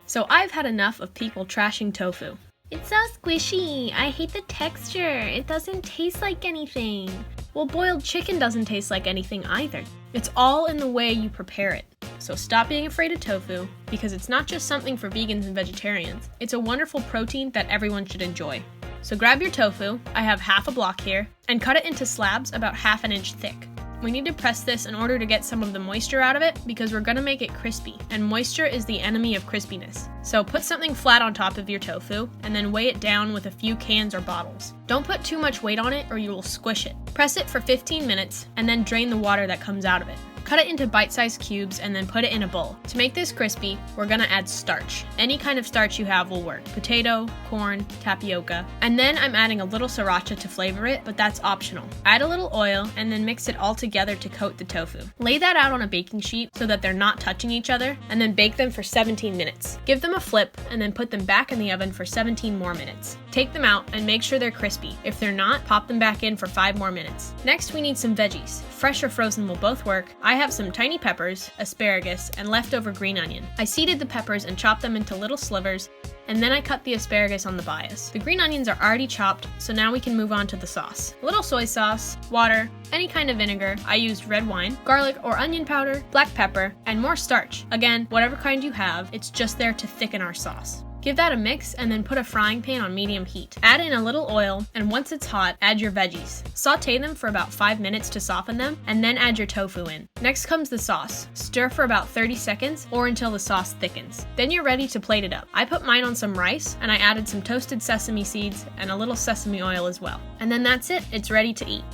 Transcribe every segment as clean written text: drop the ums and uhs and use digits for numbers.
So I've had enough of people trashing tofu. It's so squishy. I hate the texture. It doesn't taste like anything. Well, boiled chicken doesn't taste like anything either. It's all in the way you prepare it. So stop being afraid of tofu, because it's not just something for vegans and vegetarians. It's a wonderful protein that everyone should enjoy. So grab your tofu, I have half a block here, and cut it into slabs about ½ an inch thick. We need to press this in order to get some of the moisture out of it because we're gonna make it crispy, and moisture is the enemy of crispiness. So put something flat on top of your tofu and then weigh it down with a few cans or bottles. Don't put too much weight on it or you will squish it. Press it for 15 minutes and then drain the water that comes out of it. Cut it into bite-sized cubes and then put it in a bowl. To make this crispy, we're gonna add starch. Any kind of starch you have will work. Potato, corn, tapioca. And then I'm adding a little sriracha to flavor it, but that's optional. Add a little oil and then mix it all together to coat the tofu. Lay that out on a baking sheet so that they're not touching each other, and then bake them for 17 minutes. Give them a flip and then put them back in the oven for 17 more minutes. Take them out and make sure they're crispy. If they're not, pop them back in for 5 more minutes. Next, we need some veggies. Fresh or frozen will both work. I have some tiny peppers, asparagus, and leftover green onion. I seeded the peppers and chopped them into little slivers, and then I cut the asparagus on the bias. The green onions are already chopped, so now we can move on to the sauce. A little soy sauce, water, any kind of vinegar. I used red wine, garlic or onion powder, black pepper, and more starch. Again, whatever kind you have, it's just there to thicken our sauce. Give that a mix and then put a frying pan on medium heat. Add in a little oil, and once it's hot, add your veggies. Saute them for about 5 minutes to soften them, and then add your tofu in. Next comes the sauce. Stir for about 30 seconds or until the sauce thickens. Then you're ready to plate it up. I put mine on some rice, and I added some toasted sesame seeds and a little sesame oil as well. And then that's it, it's ready to eat.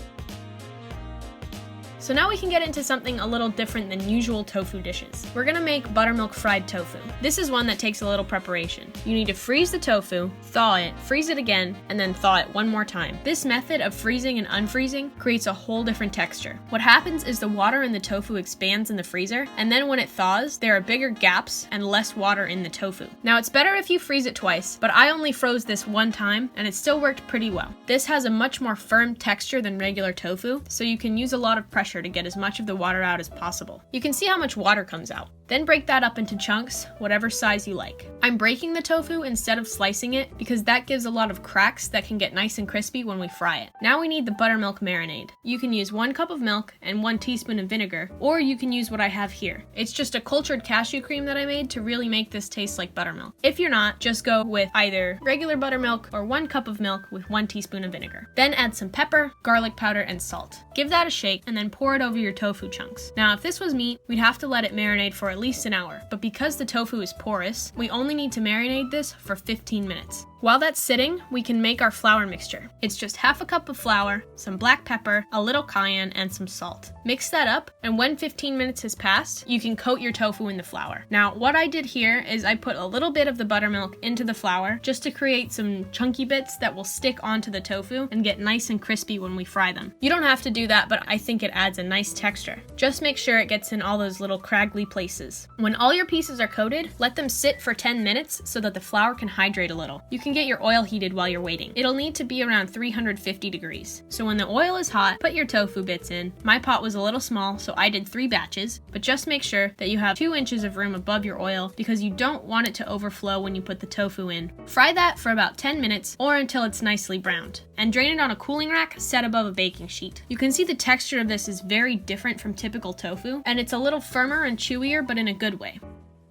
So now we can get into something a little different than usual tofu dishes. We're gonna make buttermilk fried tofu. This is one that takes a little preparation. You need to freeze the tofu, thaw it, freeze it again, and then thaw it one more time. This method of freezing and unfreezing creates a whole different texture. What happens is the water in the tofu expands in the freezer, and then when it thaws, there are bigger gaps and less water in the tofu. Now it's better if you freeze it twice, but I only froze this one time, and it still worked pretty well. This has a much more firm texture than regular tofu, so you can use a lot of pressure to get as much of the water out as possible. You can see how much water comes out. Then break that up into chunks, whatever size you like. I'm breaking the tofu instead of slicing it because that gives a lot of cracks that can get nice and crispy when we fry it. Now we need the buttermilk marinade. You can use 1 cup of milk and 1 teaspoon of vinegar, or you can use what I have here. It's just a cultured cashew cream that I made to really make this taste like buttermilk. If you're not, just go with either regular buttermilk or 1 cup of milk with 1 teaspoon of vinegar. Then add some pepper, garlic powder, and salt. Give that a shake and then pour it over your tofu chunks. Now if this was meat, we'd have to let it marinate for at least an hour, but because the tofu is porous, we only need to marinate this for 15 minutes. While that's sitting, we can make our flour mixture. It's just ½ a cup of flour, some black pepper, a little cayenne, and some salt. Mix that up, and when 15 minutes has passed, you can coat your tofu in the flour. Now, what I did here is I put a little bit of the buttermilk into the flour just to create some chunky bits that will stick onto the tofu and get nice and crispy when we fry them. You don't have to do that, but I think it adds a nice texture. Just make sure it gets in all those little craggly places. When all your pieces are coated, let them sit for 10 minutes so that the flour can hydrate a little. You can get your oil heated while you're waiting. It'll need to be around 350 degrees. So when the oil is hot, put your tofu bits in. My pot was a little small, so I did 3 batches, but just make sure that you have 2 inches of room above your oil because you don't want it to overflow when you put the tofu in. Fry that for about 10 minutes or until it's nicely browned, and drain it on a cooling rack set above a baking sheet. You can see the texture of this is very different from typical tofu, and it's a little firmer and chewier, but in a good way.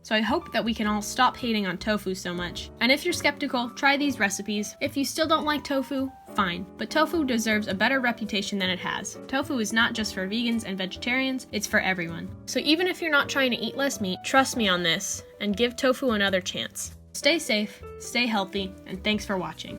So I hope that we can all stop hating on tofu so much. And if you're skeptical, try these recipes. If you still don't like tofu, fine. But tofu deserves a better reputation than it has. Tofu is not just for vegans and vegetarians, it's for everyone. So even if you're not trying to eat less meat, trust me on this, and give tofu another chance. Stay safe, stay healthy, and thanks for watching.